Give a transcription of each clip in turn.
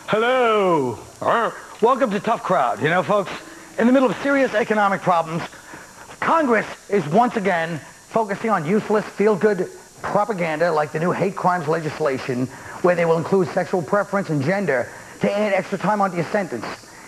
Hello. Welcome to Tough Crowd. You know, folks, in the middle of serious economic problems, Congress is once again focusing on useless, feel-good propaganda like the new hate crimes legislation, where they will include sexual preference and gender to add extra time onto your sentence.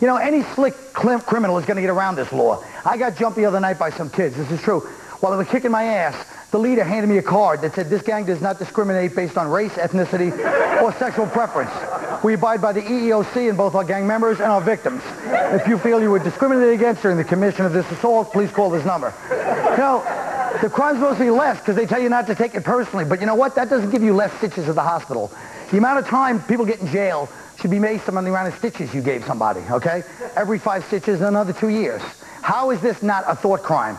You know, any slick criminal is going to get around this law. I got jumped the other night by some kids. This is true. While they were kicking my ass, the leader handed me a card that said, "This gang does not discriminate based on race, ethnicity, or sexual preference. We abide by the EEOC and both our gang members and our victims. If you feel you were discriminated against during the commission of this assault, please call this number." You know, the crime's supposed to be less because they tell you not to take it personally. But you know what? That doesn't give you less stitches at the hospital. The amount of time people get in jail should be based on the amount of stitches you gave somebody, okay? Every 5 stitches, another 2 years. How is this not a thought crime?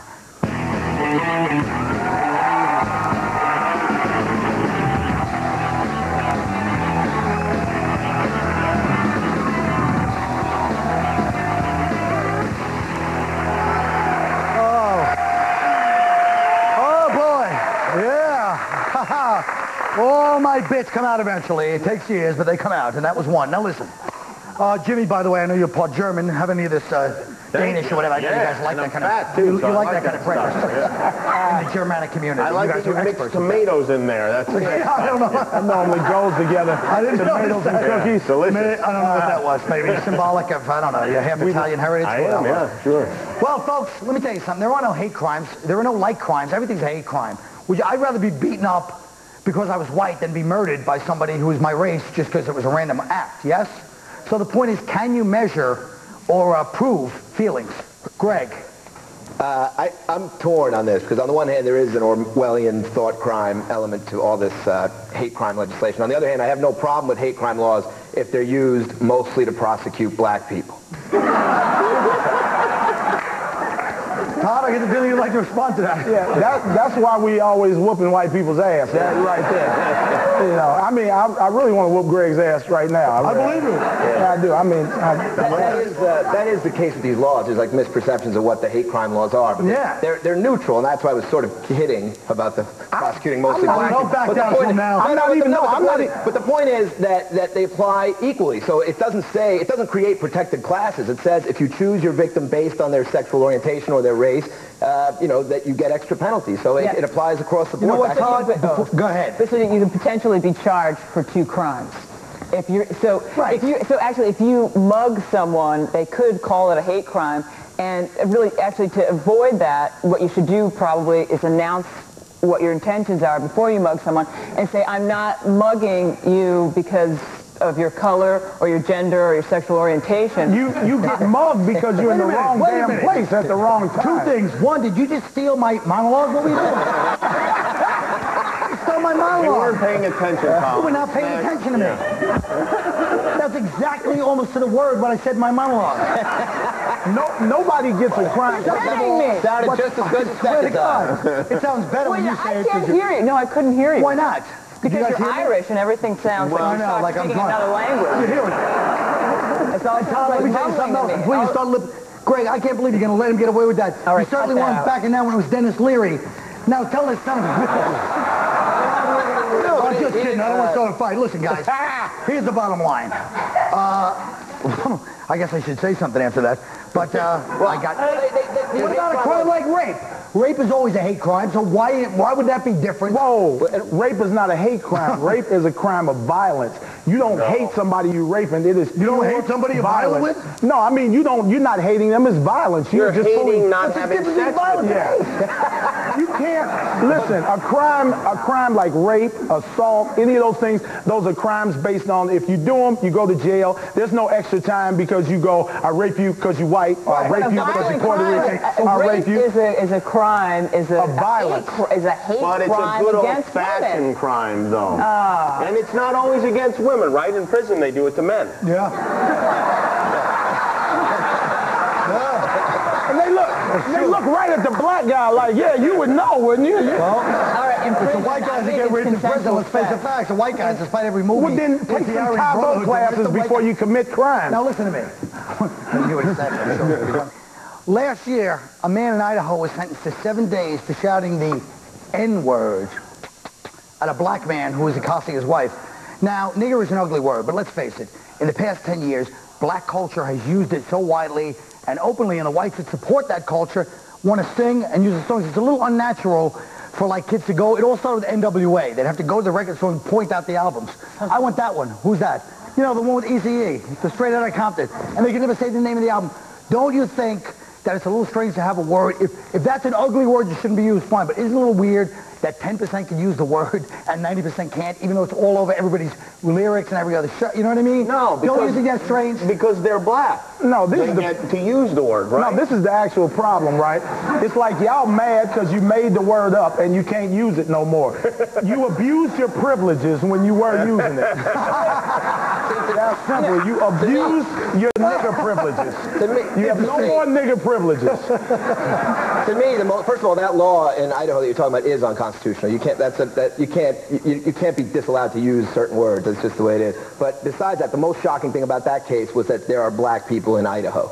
All my bits come out eventually. It takes years, but they come out, and that was one. Now listen. Jimmy, by the way, I know you're part German. Have any of this Danish or whatever. I know you guys like that kind of... Too, you like that that kind of breakfast in the Germanic community. I like that you mix tomatoes in there. That's I don't know. That normally goes together. I didn't Tomatoes and cookies. Delicious. I don't know what that was. Maybe symbolic of, I don't know, your half Italian heritage. I am, yeah, sure. Well, folks, let me tell you something. There are no hate crimes. There are no like crimes. Everything's a hate crime. I'd rather be beaten up because I was white than be murdered by somebody who was my race just because it was a random act, yes? So the point is, can you measure or prove feelings? Greg? I'm torn on this, because on the one hand, there is an Orwellian thought crime element to all this hate crime legislation. On the other hand, I have no problem with hate crime laws if they're used mostly to prosecute black people. Todd, I get the feeling you'd like to respond to that. Yeah, that's why we always whooping white people's ass. That right there. You know, I mean, I really want to whoop Greg's ass right now. I believe you. Yeah, I do. I mean, that is the case with these laws. There's like misperceptions of what the hate crime laws are. But yeah. They're neutral, and that's why I was sort of kidding about the prosecuting mostly black people. Back down from now. But the point is that they apply equally. So it doesn't create protected classes. It says if you choose your victim based on their sexual orientation or their race, that you get extra penalties. So it applies across the board. You know what, Todd? Go ahead. So you can potentially be charged for 2 crimes. If you mug someone, they could call it a hate crime. And really, actually, to avoid that, what you should do probably is announce what your intentions are before you mug someone and say, "I'm not mugging you because of your color or your gender or your sexual orientation." You get mugged because you're in the wrong damn place at the wrong time. 2 things. One, did you just steal my monologue? What were you doing? You stole my monologue. We weren't paying attention, Tom. You were not paying attention to me. That's exactly almost to the word what I said in my monologue. Nobody gets a crime. It sounded just as good as second time. It sounds better when you say it. I can't hear you. No, I couldn't hear you. Why not? Because you're Irish and everything sounds like you're speaking another language. You hear it. It's all Todd, let me tell you something else. Before you start Greg, I can't believe you're going to let him get away with that. All right, you certainly weren't backing down when it was Dennis Leary. Now tell this son of a bitch. I'm just kidding. I don't want to start a fight. Listen, guys. Here's the bottom line. I guess I should say something after that. But what about a crime like rape? Rape is always a hate crime, so why would that be different? Whoa, rape is not a hate crime. Rape is a crime of violence. You don't hate somebody you raping. It is. You don't hate somebody you're violent with? No, I mean you're not hating them. It's violence. You're just hating not having sex with them. Yeah. You can't listen. A crime like rape, assault, any of those things. Those are crimes based on if you do them, you go to jail. There's no extra time because you go. I rape you because you're white, or I rape you because you're Puerto Rican. I rape you. Is a crime. Is a violence. Is a hate crime. But it's a good old-fashioned crime, though. And it's not always against women, right? In prison, they do it to men. Yeah. And they look right at the black guy like, yeah, you would know, wouldn't you? Well, all right, it's the white guys that get raped in prison. Let's face the facts. The white guys despite every movie. Well, then take some Tae classes before you commit crime. Now listen to me. Last year, a man in Idaho was sentenced to 7 days for shouting the N-word at a black man who was accosting his wife. Now, nigger is an ugly word, but let's face it. In the past 10 years, black culture has used it so widely and openly, and the whites that support that culture want to sing and use the songs. It's a little unnatural for like kids to go. It all started with NWA. They'd have to go to the record store and point out the albums. I want that one. Who's that? You know, the one with Eazy-E, the Straight Outta Compton. And they can never say the name of the album. Don't you think that it's a little strange to have a word? If that's an ugly word, it shouldn't be used, fine. But isn't it a little weird that 10% can use the word and 90% can't, even though it's all over everybody's lyrics and every other show? You know what I mean? No, because, don't you think that's strange? Because they're black. No, this is to use the word, right? No, this is the actual problem, right? It's like y'all mad because you made the word up and you can't use it no more. You abused your privileges when you were using it. That's simple. You abuse your nigger privileges. You have no more nigger privileges. To me, first of all, that law in Idaho that you're talking about is unconstitutional. You can't. You can't be disallowed to use certain words. That's just the way it is. But besides that, the most shocking thing about that case was that there are black people in Idaho.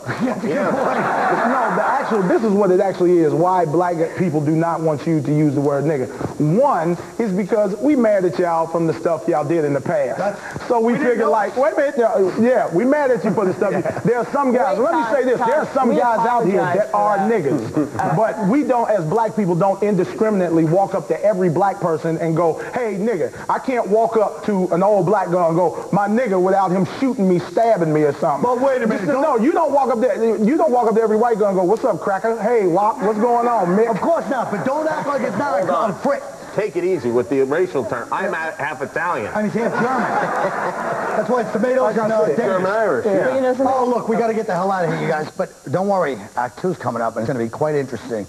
This is what it actually is. Why black people do not want you to use the word nigger. One is because we mad at y'all from the stuff y'all did in the past. So we figure like, wait a minute, yeah, we mad at you for the stuff. There are some guys. Let me say this. There are some guys out here that are niggas, but we don't, as black people, don't indiscriminately walk up to every black person and go, hey, nigga. I can't walk up to an old black girl and go, my nigga, without him shooting me, stabbing me or something. But wait a minute. No, you don't walk up there. You don't walk up to every white girl and go, what's up, cracker? Hey, Wop, what's going on, Mick? Of course not, but don't act like it's not a frick. Take it easy with the racial term. I'm half Italian. I mean, he's half German. That's why it's tomatoes and German-Irish. Yeah. Oh, look, we got to get the hell out of here, you guys. But don't worry, Act 2's coming up, and it's going to be quite interesting.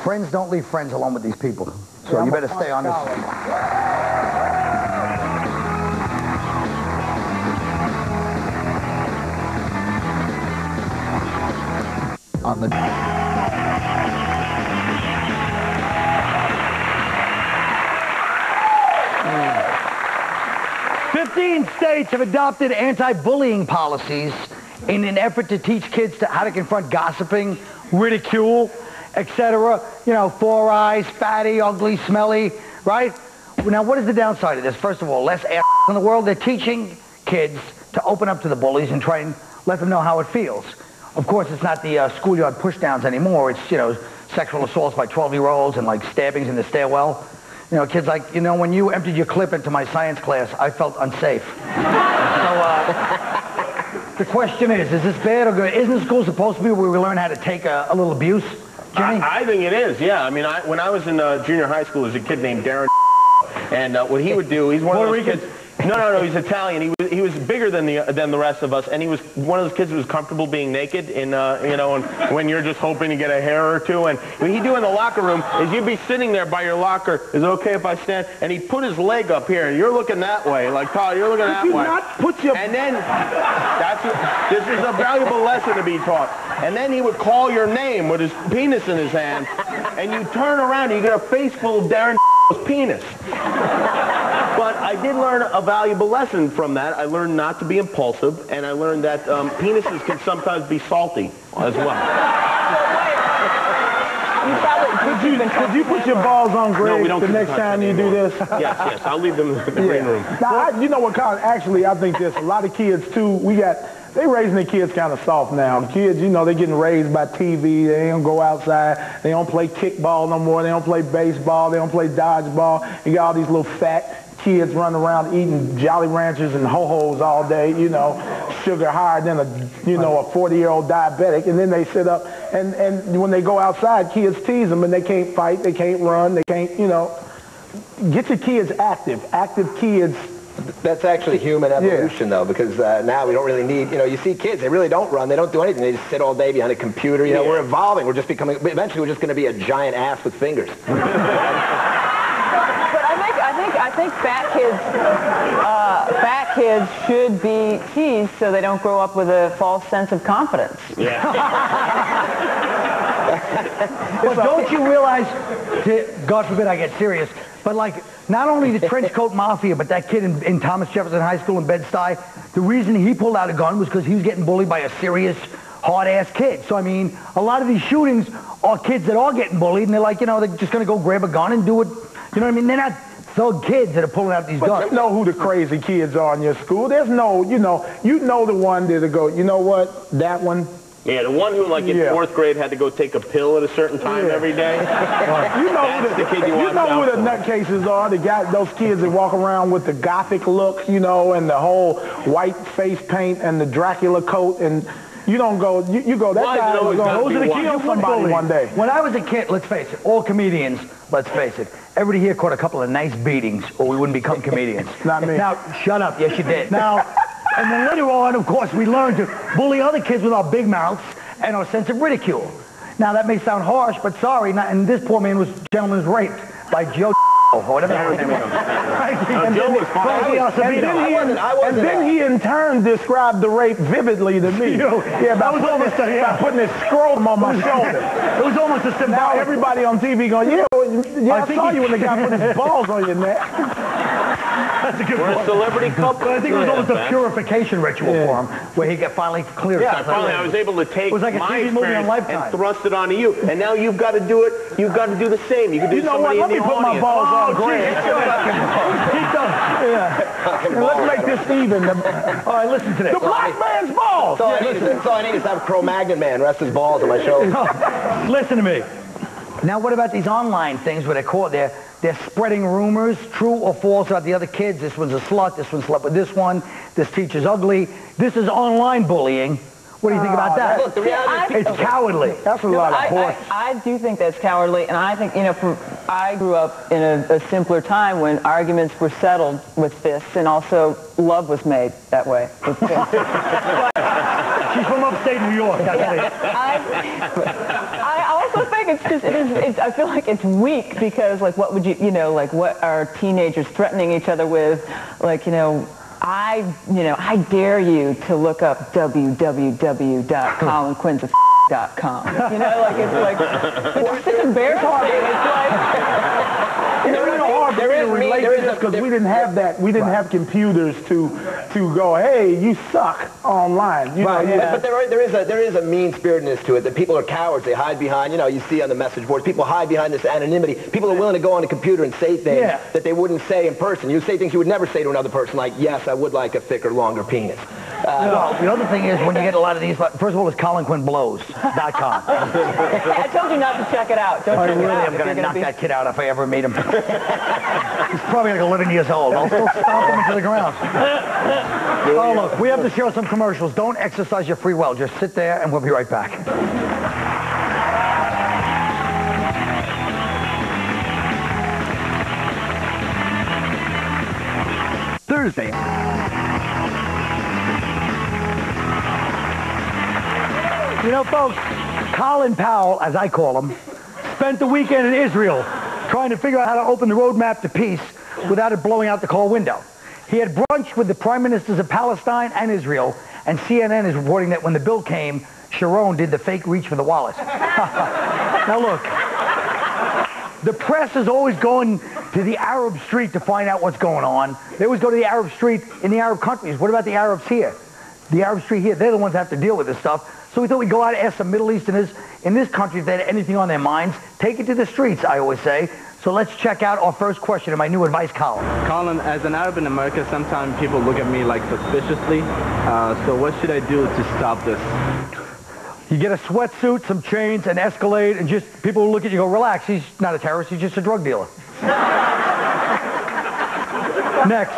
Friends don't leave friends alone with these people. So you better stay on this. On the 15 states have adopted anti-bullying policies in an effort to teach kids how to confront gossiping, ridicule, etc. You know, four eyes, fatty, ugly, smelly, right? Now, what is the downside of this? First of all, less ass in the world. They're teaching kids to open up to the bullies and try and let them know how it feels. Of course, it's not the schoolyard pushdowns anymore. It's, you know, sexual assaults by 12-year-olds and, like, stabbings in the stairwell. You know, kids like, you know, when you emptied your clip into my science class, I felt unsafe. So, the question is this bad or good? Isn't school supposed to be where we learn how to take a little abuse? Jimmy? I think it is, yeah. I mean, when I was in junior high school, there was a kid named Darren, and what he would do, he's one of those kids. No, he's Italian. He was bigger than the rest of us, and he was one of those kids who was comfortable being naked, you know, and when you're just hoping to get a hair or two. And what he'd do in the locker room is you'd be sitting there by your locker. Is it okay if I stand? And he'd put his leg up here, and you're looking that way, like, Carl, you're looking that way. Not put your... And then this is a valuable lesson to be taught. And then he would call your name with his penis in his hand, and you turn around and you get a face full of Darren's penis. But I did learn a valuable lesson from that. I learned not to be impulsive, and I learned that penises can sometimes be salty as well. Could you put your balls on Greg the next time you do this? Yes, I'll leave them in the green room. Now, you know what, Colin, actually, I think there's a lot of kids, too. They raising their kids kind of soft now. The kids, you know, they're getting raised by TV. They don't go outside. They don't play kickball no more. They don't play baseball. They don't play dodgeball. You got all these little fat kids running around eating Jolly Ranchers and Ho-Hos all day, you know, sugar higher than a 40-year-old diabetic. And then they sit up, and when they go outside, kids tease them, and they can't fight, they can't run, they can't, you know. Get your kids active. Active kids. That's actually human evolution, though, because now we don't really need, you know, you see kids, they really don't run, they don't do anything, they just sit all day behind a computer, you know, we're evolving, we're just becoming, eventually we're just going to be a giant ass with fingers. I think fat kids should be teased so they don't grow up with a false sense of confidence. Yeah. But don't you realize, God forbid I get serious, but like not only the trench coat mafia, but that kid in Thomas Jefferson High School in Bed-Stuy, the reason he pulled out a gun was because he was getting bullied by a serious, hard-ass kid. So, I mean, a lot of these shootings are kids that are getting bullied, and they're like, you know, they're just going to go grab a gun and do it. You know what I mean? They're not thug kids that are pulling out these guns. You know who the crazy kids are in your school. There's no, you know the one that'll go, you know what, that one. Yeah, the one who, like, in 4th grade had to go take a pill at a certain time every day. You know That's the kid you watch know out who the nutcases are. Those kids that walk around with the gothic look, you know, and the whole white face paint and the Dracula coat, and you don't go, you go, that guy is going to kill somebody one day. When I was a kid, let's face it, all comedians, let's face it, everybody here caught a couple of nice beatings, or we wouldn't become comedians. Not me. Now, shut up. Yes, you did. Now, and then later on, of course, we learned to bully other kids with our big mouths and our sense of ridicule. Now, that may sound harsh, but sorry, and this poor man gentleman was raped by Joe or whatever his name was. Joe was fine. And then he in turn described the rape vividly to me. By putting his scrotum on my shoulder. It was almost a symbolic. Now everybody on TV going, I saw you when the guy put his balls on your neck. That's a good We're point. a celebrity couple. But I think it was almost a purification ritual for him, where he got finally cleared. Yeah, finally I was able to take like my experience and thrust it onto you. And now you've got to do it. You've got to do the same. You can do somebody in the audience. Let me put my balls on Greg. Let's make this even. All right, listen to this. The black man's balls. That's all I need is to have Cro-Magnon man rest his balls on my shoulder. Listen to me. Now, what about these online things where they're spreading rumors, true or false, about the other kids? This one's a slut. This one slept with this one. This teacher's ugly. This is online bullying. What do you think about that? Look, the reality it's cowardly. That's a lot of horse. I do think that's cowardly, and I think, I grew up in a simpler time when arguments were settled with fists, and also love was made that way with fists. She's from upstate New York. I also think it's just, I feel like it's weak because, like, what would what are teenagers threatening each other with? Like, I dare you to look up www.colinquinsaf.com. It's just embarrassing. It's like... because we didn't have that. We didn't have computers to go, hey, you suck online. But there is a mean-spiritedness to it, that people are cowards. They hide behind, you see on the message boards, people hide behind this anonymity. People are willing to go on a computer and say things that they wouldn't say in person. You say things you would never say to another person, like, yes, I would like a thicker, longer penis. Well, the other thing is, when you get a lot of these, first of all, it's ColinQuinnBlows.com. I told you not to check it out. Don't check it out. I'm going to knock that kid out if I ever meet him. He's probably like 11 years old. I'll still stomp him into the ground. Oh, look, we have to show some commercials. Don't exercise your free will. Just sit there, and we'll be right back. Thursday. Folks, Colin Powell, as I call him, spent the weekend in Israel trying to figure out how to open the roadmap to peace without it blowing out the car window. He had brunch with the prime ministers of Palestine and Israel, and CNN is reporting that when the bill came, Sharon did the fake reach for the wallet. Now look, the press is always going to the Arab street to find out what's going on. They always go to the Arab street in the Arab countries. What about the Arabs here? The Arab street here, they're the ones that have to deal with this stuff. So we thought we'd go out and ask some Middle Easterners in this country if they had anything on their minds. Take it to the streets, I always say. So let's check out our first question in my new advice column. Colin, as an Arab in America, sometimes people look at me like suspiciously. So what should I do to stop this? You get a sweatsuit, some chains, an Escalade, and just people will look at you and go, relax, he's not a terrorist, he's just a drug dealer. Next.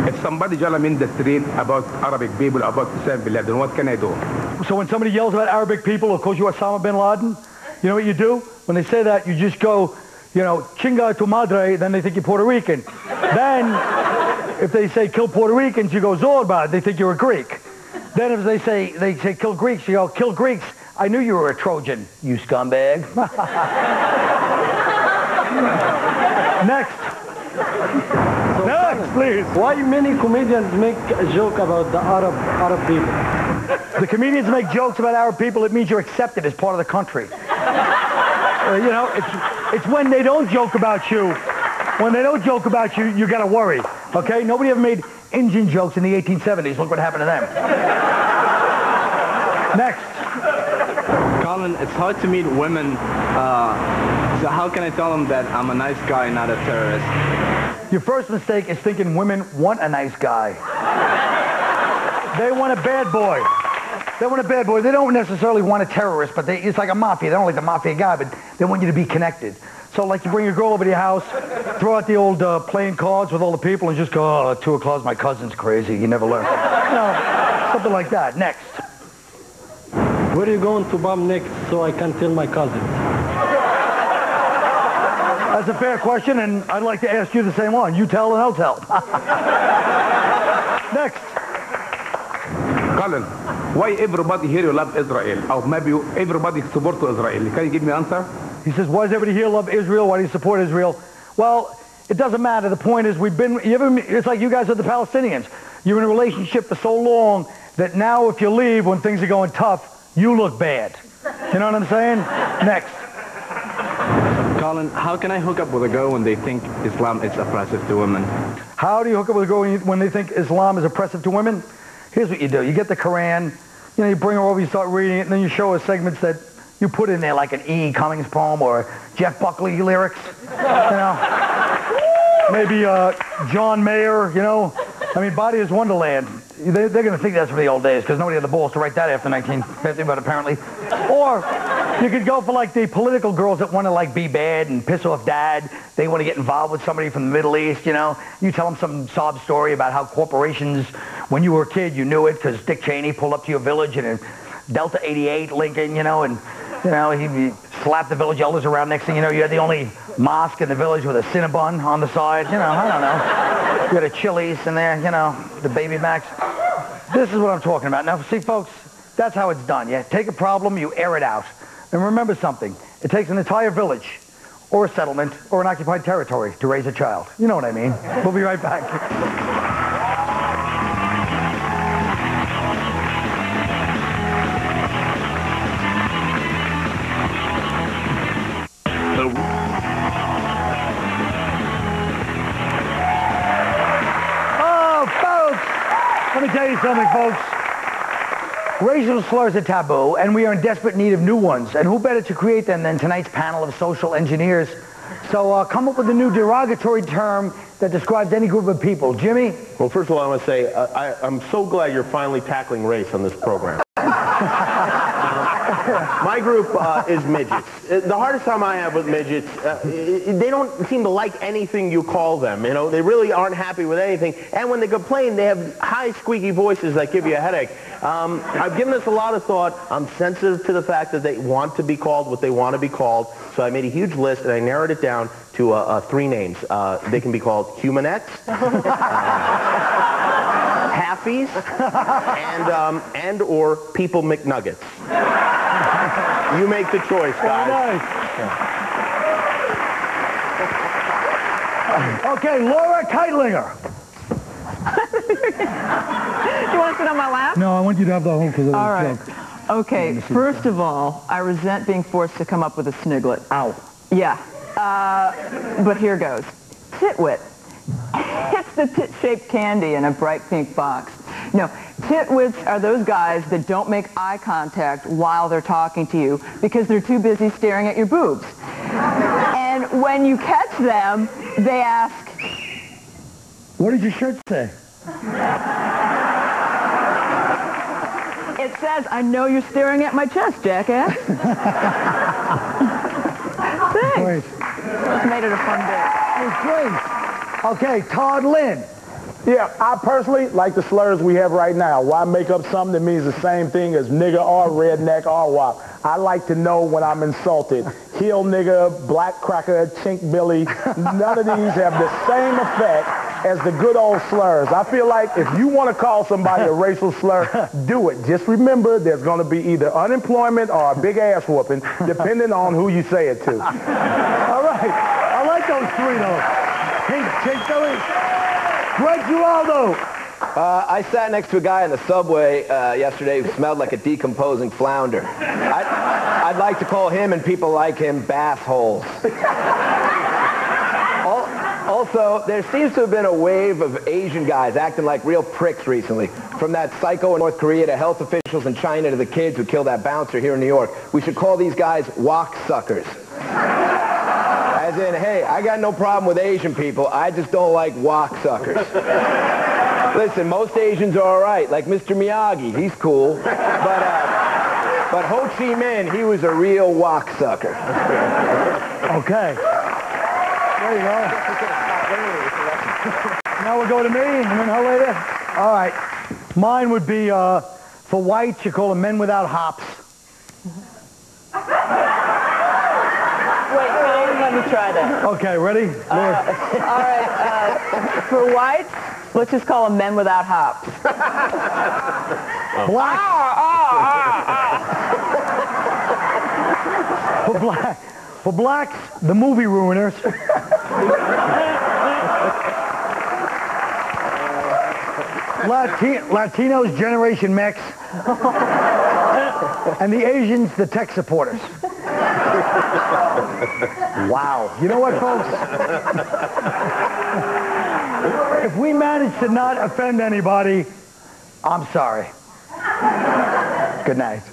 If somebody yell me in the street about Arabic people, about Osama bin Laden, what can I do? So when somebody yells about Arabic people or calls you Osama bin Laden, you know what you do? When they say that, you just go, chinga tu madre, then they think you're Puerto Rican. Then, if they say kill Puerto Ricans, you go Zorba, they think you're a Greek. Then if they say kill Greeks, you go kill Greeks. I knew you were a Trojan, you scumbag. Next. Next, please. Why many comedians make a joke about the Arab people? The comedians make jokes about Arab people. It means you're accepted as part of the country. It's when they don't joke about you. When they don't joke about you, you gotta worry. Okay? Nobody ever made Indian jokes in the 1870s. Look what happened to them. Next. Colin, it's hard to meet women So how can I tell them that I'm a nice guy, not a terrorist? Your first mistake is thinking women want a nice guy. They want a bad boy. They want a bad boy. They don't necessarily want a terrorist, but it's like a mafia. They don't like the mafia guy, but they want you to be connected. So like you bring your girl over to your house, throw out the old playing cards with all the people and just go, oh, 2 o'clock, my cousin's crazy. You never learn. Something like that. Next. Where are you going to bomb next so I can tell my cousins? That's a fair question, and I'd like to ask you the same one. You tell and I'll tell. Next. Colin, why everybody here love Israel? Or maybe everybody support to Israel? Can you give me an answer? He says, why does everybody here love Israel? Why do you support Israel? Well, it doesn't matter. The point is it's like you guys are the Palestinians. You're in a relationship for so long that now if you leave when things are going tough, you look bad. You know what I'm saying? Next. Colin, how can I hook up with a girl when they think Islam is oppressive to women? How do you hook up with a girl when they think Islam is oppressive to women? Here's what you do. You get the Quran, you bring her over, you start reading it, and then you show her segments that you put in there, like an E. Cummings poem or Jeff Buckley lyrics, maybe John Mayer, I mean, Body is Wonderland. They're going to think that's from the old days because nobody had the balls to write that after 1950, but apparently. Or you could go for like the political girls that want to like be bad and piss off dad. They want to get involved with somebody from the Middle East, You tell them some sob story about how corporations, when you were a kid, you knew it because Dick Cheney pulled up to your village in a Delta 88 Lincoln, and he slapped the village elders around. Next thing you know, you had the only mosque in the village with a Cinnabon on the side. I don't know. You had a Chili's in there, the Baby Macs. This is what I'm talking about. Now, see, folks, that's how it's done. You take a problem, you air it out. And remember something. It takes an entire village or a settlement or an occupied territory to raise a child. You know what I mean. We'll be right back. Let me tell you something, folks. Racial slurs are taboo, and we are in desperate need of new ones. And who better to create them than tonight's panel of social engineers? So come up with a new derogatory term that describes any group of people. Jimmy? Well, first of all, I want to say I'm so glad you're finally tackling race on this program. My group is midgets. The hardest time I have with midgets, they don't seem to like anything you call them. They really aren't happy with anything. And when they complain, they have high, squeaky voices that give you a headache. I've given this a lot of thought. I'm sensitive to the fact that they want to be called what they want to be called. So I made a huge list, and I narrowed it down to 3 names. They can be called humanettes, halfies, and or people McNuggets. You make the choice, guys. Okay, Laura Kightlinger. You want to sit on my lap? No, I want you to have the whole because of all right. joke. Okay, first of all, I resent being forced to come up with a sniglet. Ow. Yeah. But here goes. Titwit. It's the tit-shaped candy in a bright pink box. No, titwits are those guys that don't make eye contact while they're talking to you because they're too busy staring at your boobs. And when you catch them, they ask, what did your shirt say? It says, I know you're staring at my chest, jackass. Thanks. Great. It's made it a fun day. It was great. Okay, Todd Lynn. Yeah, I personally like the slurs we have right now. Why make up something that means the same thing as nigger or redneck or wop? I like to know when I'm insulted. Heel nigger, black cracker, chink billy, none of these have the same effect as the good old slurs. I feel like if you want to call somebody a racial slur, do it. Just remember there's going to be either unemployment or a big ass whooping, depending on who you say it to. All right. I like those 3, though. Chink billy. Greg Giraldo. I sat next to a guy in the subway yesterday who smelled like a decomposing flounder. I'd like to call him and people like him bass holes. Also, there seems to have been a wave of Asian guys acting like real pricks recently. From that psycho in North Korea to health officials in China to the kids who killed that bouncer here in New York. We should call these guys wok suckers. As in, hey, I got no problem with Asian people. I just don't like wok suckers. Listen, most Asians are all right. Like Mr. Miyagi, he's cool. But Ho Chi Minh, he was a real wok sucker. Okay. There you go. Now we'll go to me and then her later. All right. Mine would be, for whites, you call them men without hops. Wait, let me try that. Okay, ready? All right. For whites, let's just call them men without hops. For blacks, the movie ruiners. Latinos, Generation Mex. And the Asians, the tech supporters. Wow. You know what, folks? If we manage to not offend anybody, I'm sorry. Good night.